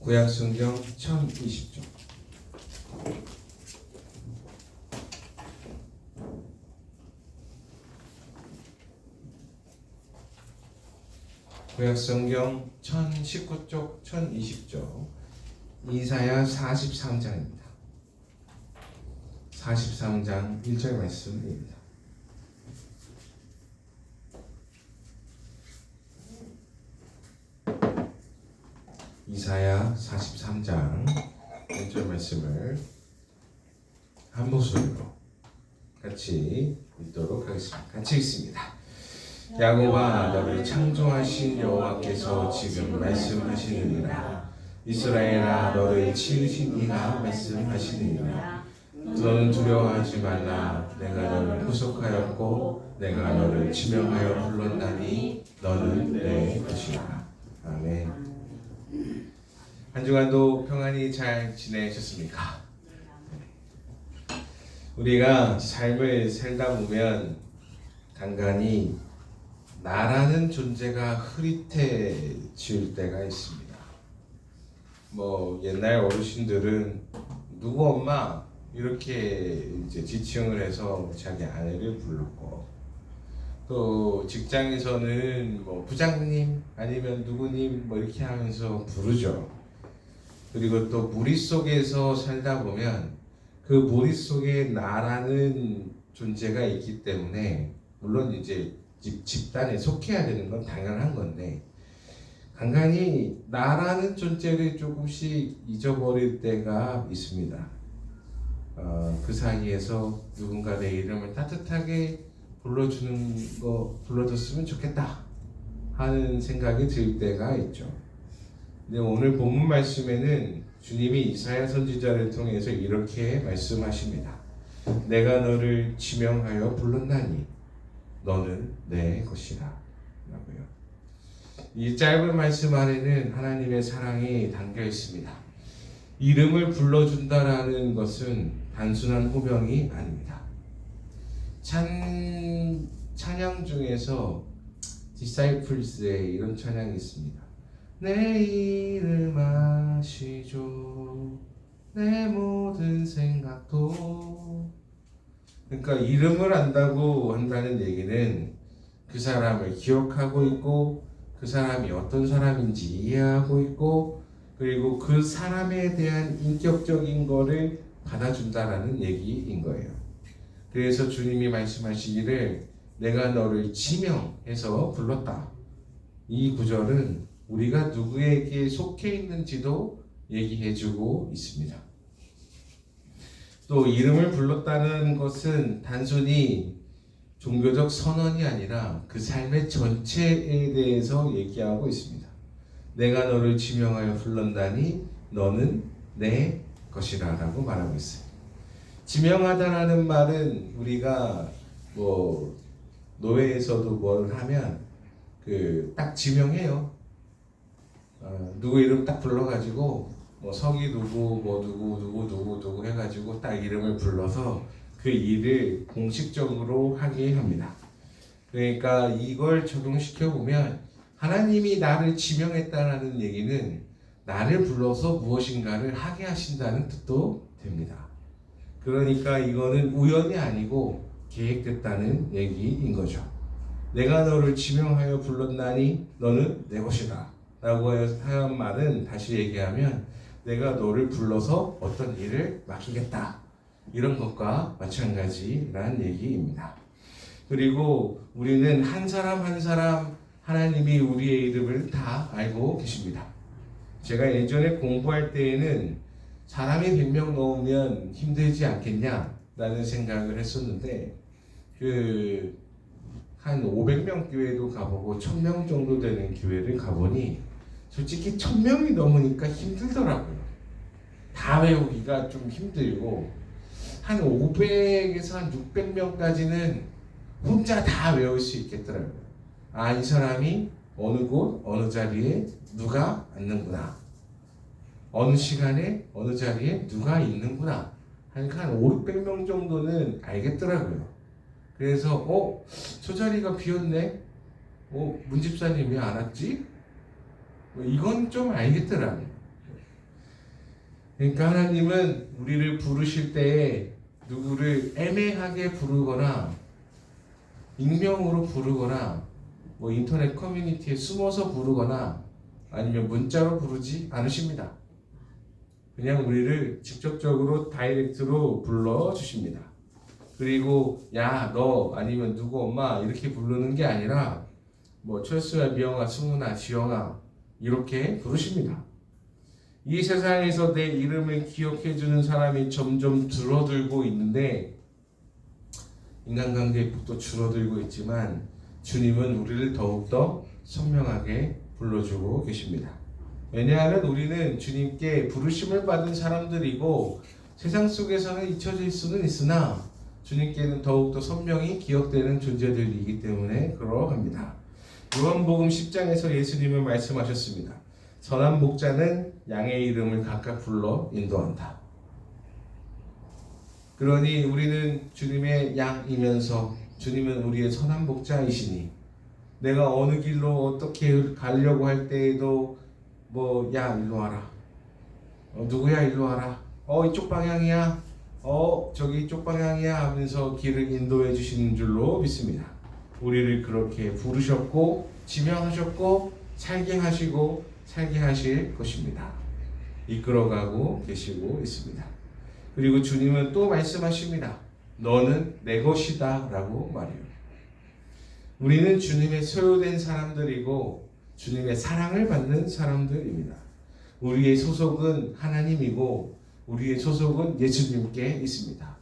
구약성경 1020쪽. 구약성경 1019쪽 1020쪽 이사야 43장입니다. 43장 1절 말씀입니다. 이사야 43장 1절 말씀을 한 목소리로 같이 읽도록 하겠습니다. 같이 읽습니다. 야곱아, 너를 창조하신 여호와께서 지금 말씀하시느니라. 이스라엘아, 너를 치으신 이가 말씀하시느니라. 너는 두려워하지 말라. 내가 너를 구속하였고 내가 너를 지명하여 불렀나니 너는 내 것이라. 아멘. 한 주간도 평안히 잘 지내셨습니까? 우리가 삶을 살다 보면 간간히 나라는 존재가 흐릿해질 때가 있습니다. 옛날 어르신들은 누구 엄마 이렇게 이제 지칭을 해서 자기 아내를 불렀고, 또 직장에서는 부장님 아니면 누구님 이렇게 하면서 부르죠. 그리고 또 무리 속에서 살다 보면 그 무리 속에 나라는 존재가 있기 때문에, 물론 이제 집단에 속해야 되는 건 당연한 건데, 간간히 나라는 존재를 조금씩 잊어버릴 때가 있습니다. 그 사이에서 누군가 내 이름을 따뜻하게 불러줬으면 좋겠다 하는 생각이 들 때가 있죠. 근데 오늘 본문 말씀에는 주님이 이사야 선지자를 통해서 이렇게 말씀하십니다. 내가 너를 지명하여 불렀나니 너는 내 것이라 라고요. 이 짧은 말씀 안에는 하나님의 사랑이 담겨 있습니다. 이름을 불러준다라는 것은 단순한 호명이 아닙니다. 찬양 중에서 디사이플스의 이런 찬양이 있습니다. 내 이름 아시죠, 내 모든 생각도. 그러니까 이름을 안다고 한다는 얘기는 그 사람을 기억하고 있고, 그 사람이 어떤 사람인지 이해하고 있고, 그리고 그 사람에 대한 인격적인 거를 받아준다라는 얘기인 거예요. 그래서 주님이 말씀하시기를 내가 너를 지명해서 불렀다. 이 구절은 우리가 누구에게 속해 있는지도 얘기해주고 있습니다. 또 이름을 불렀다는 것은 단순히 종교적 선언이 아니라 그 삶의 전체에 대해서 얘기하고 있습니다. 내가 너를 지명하여 불렀다니 너는 내 것이라 라고 말하고 있어요. 지명하다라는 말은 우리가 노회에서도 뭘 하면 딱 지명해요. 누구 이름 딱 불러가지고 성이 누구 누구 해가지고 딱 이름을 불러서 그 일을 공식적으로 하게 합니다. 그러니까 이걸 적용시켜 보면 하나님이 나를 지명했다라는 얘기는 나를 불러서 무엇인가를 하게 하신다는 뜻도 됩니다. 그러니까 이거는 우연이 아니고 계획됐다는 얘기인 거죠. 내가 너를 지명하여 불렀나니 너는 내 것이다 라고 한 말은, 다시 얘기하면 내가 너를 불러서 어떤 일을 맡기겠다, 이런 것과 마찬가지라는 얘기입니다. 그리고 우리는 한 사람 한 사람 하나님이 우리의 이름을 다 알고 계십니다. 제가 예전에 공부할 때에는 사람이 100명 넘으면 힘들지 않겠냐라는 생각을 했었는데, 한 500명 교회도 가보고 1000명 정도 되는 교회를 가보니 솔직히 1000명이 넘으니까 힘들더라고요. 다 외우기가 좀 힘들고, 한 500에서 한 600명까지는 혼자 다 외울 수 있겠더라고요. 이 사람이 어느 곳 어느 자리에 누가 앉는구나, 어느 시간에 어느 자리에 누가 있는구나, 한 500명 정도는 알겠더라고요. 그래서 저 자리가 비었네, 문 집사님이 안 왔지? 이건 좀 알겠더라고요. 그러니까 하나님은 우리를 부르실 때에 누구를 애매하게 부르거나 익명으로 부르거나 뭐 인터넷 커뮤니티에 숨어서 부르거나 아니면 문자로 부르지 않으십니다. 그냥 우리를 직접적으로 다이렉트로 불러주십니다. 그리고 야, 너 아니면 누구 엄마 이렇게 부르는 게 아니라 뭐 철수야, 미영아, 승훈아, 지영아 이렇게 부르십니다. 이 세상에서 내 이름을 기억해주는 사람이 점점 줄어들고 있는데 인간관계도 줄어들고 있지만 주님은 우리를 더욱더 선명하게 불러주고 계십니다. 왜냐하면 우리는 주님께 부르심을 받은 사람들이고 세상 속에서는 잊혀질 수는 있으나 주님께는 더욱더 선명히 기억되는 존재들이기 때문에 그러합니다. 요한복음 10장에서 예수님은 말씀하셨습니다. 선한 목자는 양의 이름을 각각 불러 인도한다. 그러니 우리는 주님의 양이면서 주님은 우리의 선한 목자이시니 내가 어느 길로 어떻게 가려고 할 때에도 뭐 야 일로 와라, 누구야 일로 와라, 이쪽 방향이야, 저기 이쪽 방향이야 하면서 길을 인도해 주시는 줄로 믿습니다. 우리를 그렇게 부르셨고 지명하셨고 살게 하시고 살게 하실 것입니다. 이끌어가고 계시고 있습니다. 그리고 주님은 또 말씀하십니다. 너는 내 것이다 라고 말해요. 우리는 주님의 소유된 사람들이고 주님의 사랑을 받는 사람들입니다. 우리의 소속은 하나님이고 우리의 소속은 예수님께 있습니다.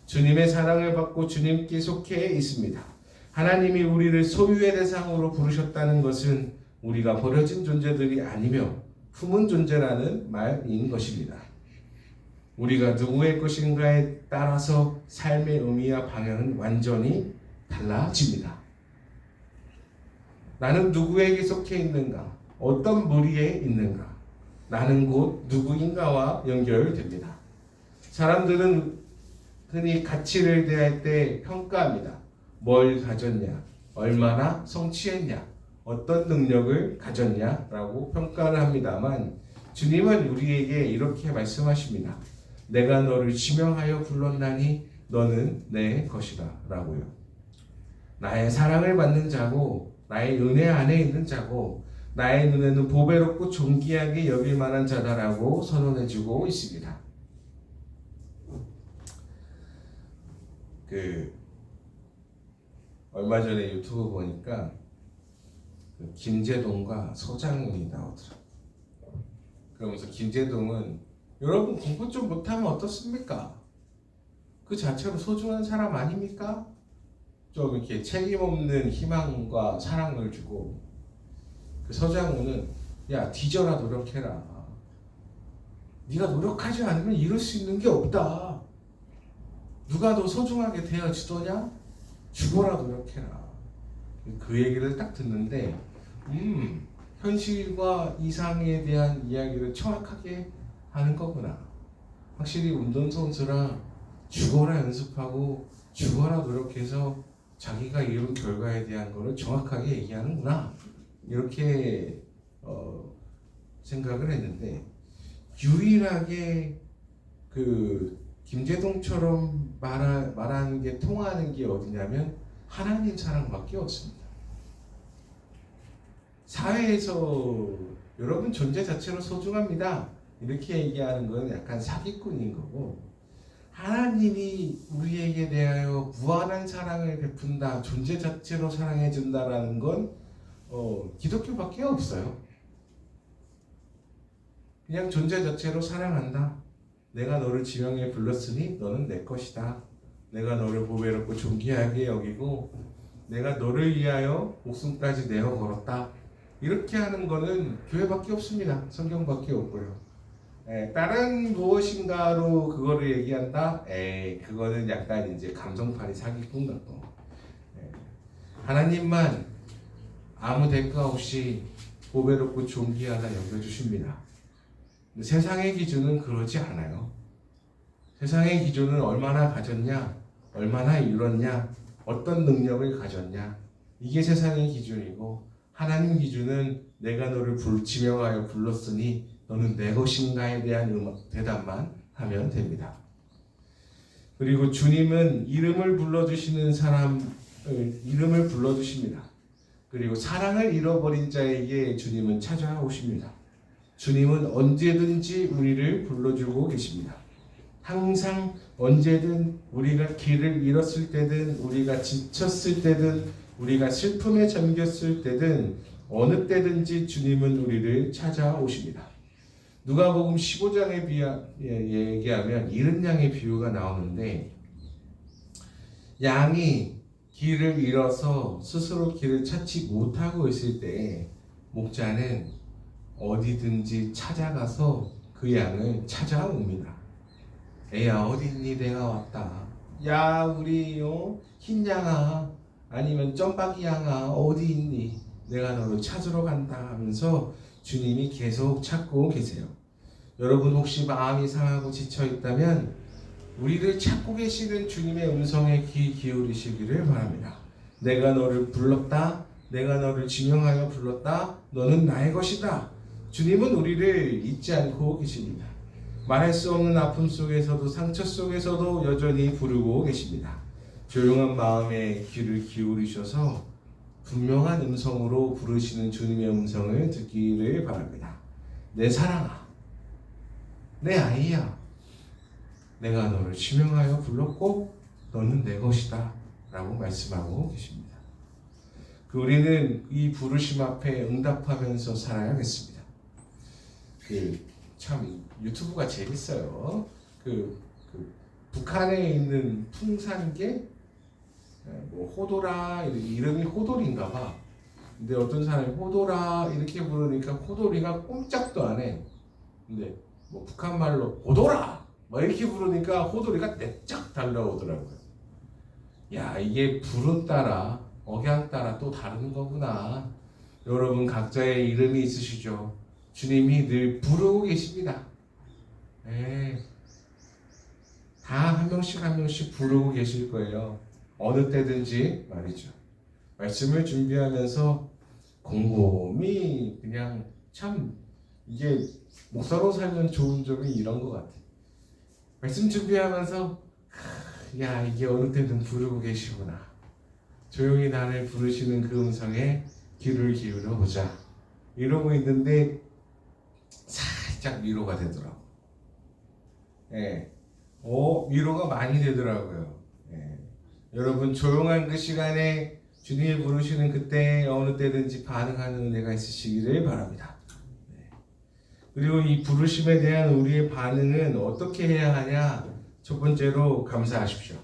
주님의 사랑을 받고 주님께 속해 있습니다. 하나님이 우리를 소유의 대상으로 부르셨다는 것은 우리가 버려진 존재들이 아니며 품은 존재라는 말인 것입니다. 우리가 누구의 것인가에 따라서 삶의 의미와 방향은 완전히 달라집니다. 나는 누구에게 속해 있는가? 어떤 무리에 있는가? 나는 곧 누구인가와 연결됩니다. 사람들은 흔히 가치를 대할 때 평가합니다. 뭘 가졌냐? 얼마나 성취했냐? 어떤 능력을 가졌냐라고 평가를 합니다만 주님은 우리에게 이렇게 말씀하십니다. 내가 너를 지명하여 불렀나니 너는 내 것이다 라고요. 나의 사랑을 받는 자고 나의 은혜 안에 있는 자고 나의 눈에는 보배롭고 존귀하게 여길 만한 자다라고 선언해주고 있습니다. 얼마 전에 유튜브 보니까 김제동과 서장훈이 나오더라고요. 그러면서 김제동은 여러분 공부 좀 못하면 어떻습니까? 그 자체로 소중한 사람 아닙니까? 좀 이렇게 책임없는 희망과 사랑을 주고 그 서장훈은 야 뒤져라 노력해라. 네가 노력하지 않으면 이룰 수 있는 게 없다. 누가 너 소중하게 대해주더냐? 죽어라 노력해라. 그 얘기를 딱 듣는데 현실과 이상에 대한 이야기를 정확하게 하는 거구나. 확실히 운동선수라 죽어라 연습하고 죽어라 노력해서 자기가 이룬 결과에 대한 거를 정확하게 얘기하는구나. 이렇게 생각을 했는데 유일하게 김제동처럼 말하는 게 통하는 게 어디냐면 하나님 사랑밖에 없습니다. 사회에서 여러분 존재 자체로 소중합니다. 이렇게 얘기하는 건 약간 사기꾼인 거고 하나님이 우리에게 대하여 무한한 사랑을 베푼다. 존재 자체로 사랑해 준다라는 건 기독교밖에 없어요. 그냥 존재 자체로 사랑한다. 내가 너를 지명해 불렀으니 너는 내 것이다. 내가 너를 보배롭고 존귀하게 여기고 내가 너를 위하여 목숨까지 내어 걸었다. 이렇게 하는 거는 교회밖에 없습니다. 성경밖에 없고요. 다른 무엇인가로 그거를 얘기한다? 그거는 약간 이제 감성파리 사기꾼 같고 하나님만 아무 대가 없이 보배롭고 존귀하다 여겨주십니다. 세상의 기준은 그러지 않아요. 세상의 기준은 얼마나 가졌냐, 얼마나 이뤘냐, 어떤 능력을 가졌냐 이게 세상의 기준이고 하나님 기준은 내가 너를 지명하여 불렀으니 너는 내 것인가에 대한 대답만 하면 됩니다. 그리고 주님은 이름을 불러주시는 사람을 이름을 불러주십니다. 그리고 사랑을 잃어버린 자에게 주님은 찾아오십니다. 주님은 언제든지 우리를 불러주고 계십니다. 항상 언제든 우리가 길을 잃었을 때든 우리가 지쳤을 때든 우리가 슬픔에 잠겼을 때든 어느 때든지 주님은 우리를 찾아오십니다. 누가복음 15장에 얘기하면 잃은 양의 비유가 나오는데 양이 길을 잃어서 스스로 길을 찾지 못하고 있을 때 목자는 어디든지 찾아가서 그 양을 찾아옵니다. 애야 어디 있니? 내가 왔다. 야 우리 흰 양아 아니면 점박이 양아 어디 있니? 내가 너를 찾으러 간다 하면서 주님이 계속 찾고 계세요. 여러분 혹시 마음이 상하고 지쳐 있다면 우리를 찾고 계시는 주님의 음성에 귀 기울이시기를 바랍니다. 내가 너를 불렀다. 내가 너를 지명하여 불렀다. 너는 나의 것이다. 주님은 우리를 잊지 않고 계십니다. 말할 수 없는 아픔 속에서도 상처 속에서도 여전히 부르고 계십니다. 조용한 마음에 귀를 기울이셔서 분명한 음성으로 부르시는 주님의 음성을 듣기를 바랍니다. 내 사랑아, 내 아이야, 내가 너를 지명하여 불렀고 너는 내 것이다 라고 말씀하고 계십니다. 우리는 이 부르심 앞에 응답하면서 살아야겠습니다. 참 유튜브가 재밌어요. 북한에 있는 풍산개 호도라 이름이 호돌인가 봐. 근데 어떤 사람이 호도라 이렇게 부르니까 호돌이가 꼼짝도 안 해. 근데 북한 말로 호도라 이렇게 부르니까 호돌이가 내쩍 달려오더라고요. 야 이게 부름 따라 억양 따라 또 다른 거구나. 여러분 각자의 이름이 있으시죠. 주님이 늘 부르고 계십니다. 다 한 명씩 한 명씩 부르고 계실 거예요. 어느 때든지 말이죠. 말씀을 준비하면서 곰곰이 그냥 참 이게 목사로 살면 좋은 점이 이런 것 같아. 말씀 준비하면서 야 이게 어느 때든 부르고 계시구나. 조용히 나를 부르시는 그 음성에 귀를 기울여 보자. 이러고 있는데 살짝 위로가 되더라고. 위로가 많이 되더라고요. 여러분 조용한 그 시간에 주님이 부르시는 그때 어느 때든지 반응하는 은혜가 있으시기를 바랍니다. 그리고 이 부르심에 대한 우리의 반응은 어떻게 해야 하냐? 첫 번째로 감사하십시오.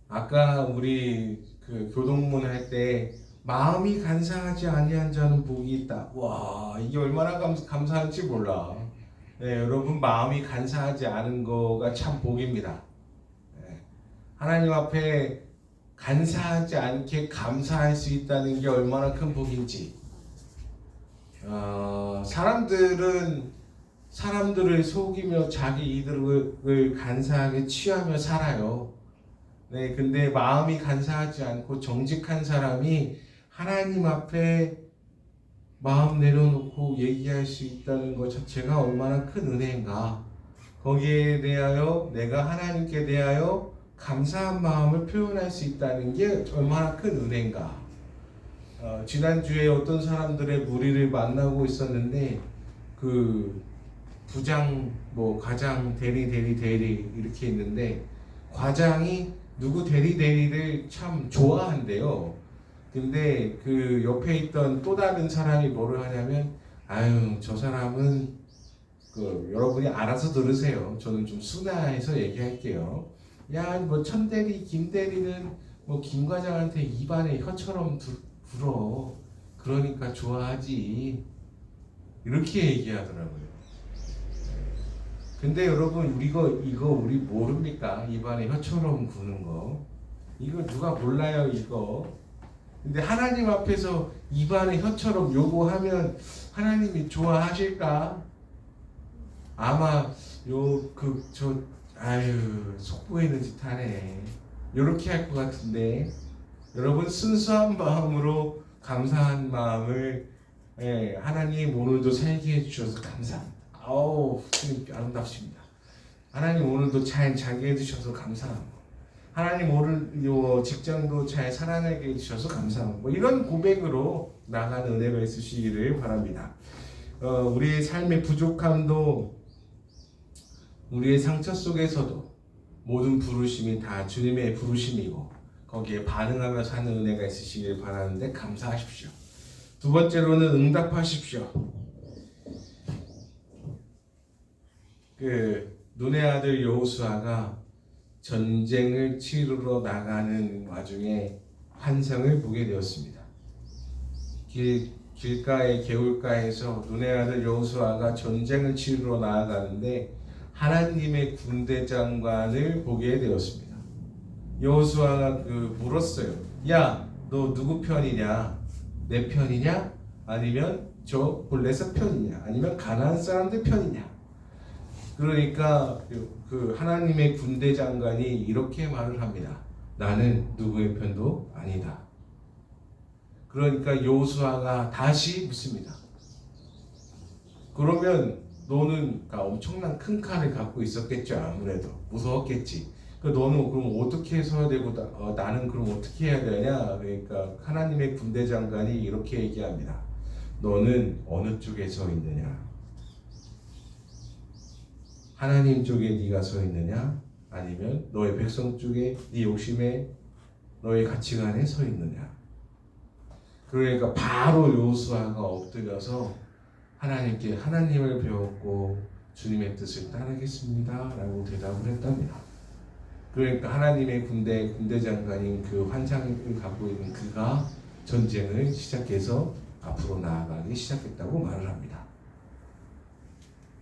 아까 우리 교동문 할 때 마음이 간사하지 아니한 자는 복이 있다. 와 이게 얼마나 감사한지 몰라. 여러분 마음이 간사하지 않은 거가 참 복입니다. 하나님 앞에 간사하지 않게 감사할 수 있다는 게 얼마나 큰 복인지. 사람들을 속이며 자기 이득을 간사하게 취하며 살아요. 근데 마음이 간사하지 않고 정직한 사람이 하나님 앞에 마음 내려놓고 얘기할 수 있다는 것 자체가 얼마나 큰 은혜인가. 거기에 대하여 내가 하나님께 대하여 감사한 마음을 표현할 수 있다는 게 얼마나 큰 은혜인가. 지난주에 어떤 사람들의 무리를 만나고 있었는데 부장, 과장, 대리 이렇게 있는데 과장이 누구 대리를 참 좋아한대요. 근데 옆에 있던 또 다른 사람이 뭐를 하냐면 저 사람은 여러분이 알아서 들으세요. 저는 좀 순화해서 얘기할게요. 야, 천대리, 김대리는 김 과장한테 입안에 혀처럼 불어. 그러니까 좋아하지. 이렇게 얘기하더라고요. 근데 여러분 이거 우리 모릅니까? 입안에 혀처럼 구는 거. 이거 누가 몰라요 이거. 근데 하나님 앞에서 입안에 혀처럼 요구하면 하나님이 좋아하실까? 아마 속 보이는 짓 하네. 요렇게 할 것 같은데 여러분 순수한 마음으로 감사한 마음을 하나님 오늘도 살게 해주셔서 감사합니다. 아우 주님 아름답습니다. 하나님 오늘도 잘 자게 해주셔서 감사합니다. 하나님 오늘 직장도 잘 살아내게 해주셔서 감사합니다. 뭐 이런 고백으로 나가는 은혜가 있으시기를 바랍니다. 우리의 삶의 부족함도 우리의 상처 속에서도 모든 부르심이 다 주님의 부르심이고 거기에 반응하며 사는 은혜가 있으시길 바라는데 감사하십시오. 두 번째로는 응답하십시오. 눈의 아들 여호수아가 전쟁을 치르러 나가는 와중에 환상을 보게 되었습니다. 길가의 개울가에서 눈의 아들 여호수아가 전쟁을 치르러 나아가는데 하나님의 군대 장관을 보게 되었습니다. 여호수아가 물었어요. 야, 너 누구 편이냐? 내 편이냐? 아니면 저 블레셋 편이냐? 아니면 가나안 사람들 편이냐? 그러니까 하나님의 군대 장관이 이렇게 말을 합니다. 나는 누구의 편도 아니다. 그러니까 여호수아가 다시 묻습니다. 그러면 너는 엄청난 큰 칼을 갖고 있었겠죠. 아무래도 무서웠겠지. 너는 그럼 어떻게 서야 되고 나는 그럼 어떻게 해야 되냐? 그러니까 하나님의 군대 장관이 이렇게 얘기합니다. 너는 어느 쪽에 서 있느냐? 하나님 쪽에 네가 서 있느냐? 아니면 너의 백성 쪽에 네 욕심에 너의 가치관에 서 있느냐? 그러니까 바로 여호수아가 엎드려서 하나님께 하나님을 배웠고 주님의 뜻을 따르겠습니다 라고 대답을 했답니다. 그러니까 하나님의 군대 장관인 그 환상을 갖고 있는 그가 전쟁을 시작해서 앞으로 나아가기 시작했다고 말을 합니다.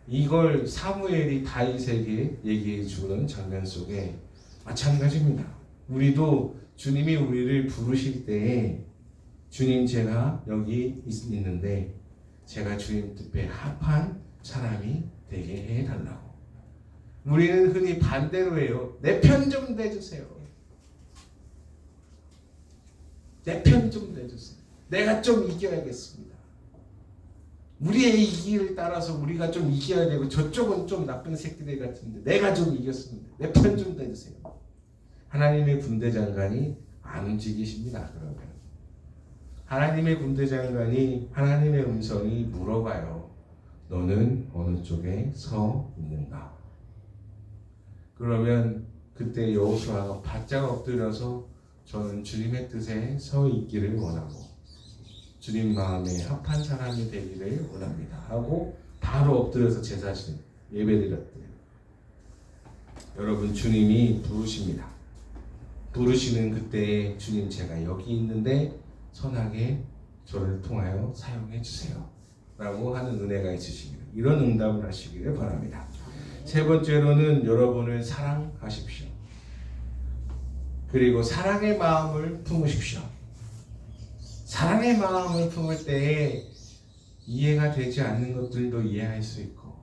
이걸 사무엘이 다윗에게 얘기해 주는 장면 속에 마찬가지입니다. 우리도 주님이 우리를 부르실 때에 주님 제가 여기 있는데 제가 주님 뜻에 합한 사람이 되게 해달라고. 우리는 흔히 반대로 해요. 내 편 좀 내주세요. 내 편 좀 내주세요. 내가 좀 이겨야겠습니다. 우리의 이기를 따라서 우리가 좀 이겨야 되고 저쪽은 좀 나쁜 새끼들 같은데 내가 좀 이겼습니다. 내 편 좀 내주세요. 하나님의 군대 장관이 안 움직이십니다. 그러면 하나님의 군대 장관이 하나님의 음성이 물어봐요. 너는 어느 쪽에 서 있는가? 그러면 그때 여호수아가 바짝 엎드려서 저는 주님의 뜻에 서 있기를 원하고 주님 마음에 합한 사람이 되기를 원합니다 하고 바로 엎드려서 제사신 예배드렸대요. 여러분 주님이 부르십니다. 부르시는 그때에 주님 제가 여기 있는데 선하게 저를 통하여 사용해 주세요 라고 하는 은혜가 있으시기를 이런 응답을 하시기를 바랍니다. 세 번째로는 여러분을 사랑하십시오. 그리고 사랑의 마음을 품으십시오. 사랑의 마음을 품을 때에 이해가 되지 않는 것들도 이해할 수 있고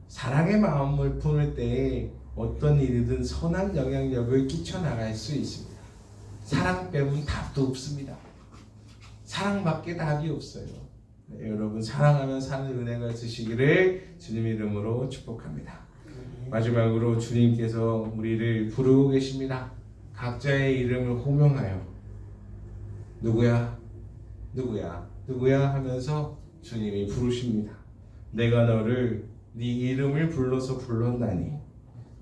사랑의 마음을 품을 때에 어떤 일이든 선한 영향력을 끼쳐나갈 수 있습니다. 사랑 빼면 답도 없습니다. 사랑밖에 답이 없어요. 네, 여러분 사랑하며 사는 은혜가 있으시기를 주님 이름으로 축복합니다. 마지막으로 주님께서 우리를 부르고 계십니다. 각자의 이름을 호명하여 누구야? 누구야? 누구야? 하면서 주님이 부르십니다. 내가 너를 네 이름을 불러서 불렀나니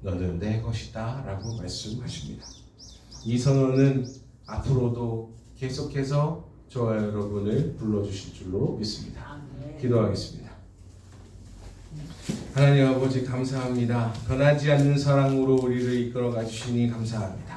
너는 내 것이다 라고 말씀하십니다. 이 선언은 앞으로도 계속해서 저와 여러분을 불러주실 줄로 믿습니다. 기도하겠습니다. 하나님 아버지 감사합니다. 변하지 않는 사랑으로 우리를 이끌어가 주시니 감사합니다.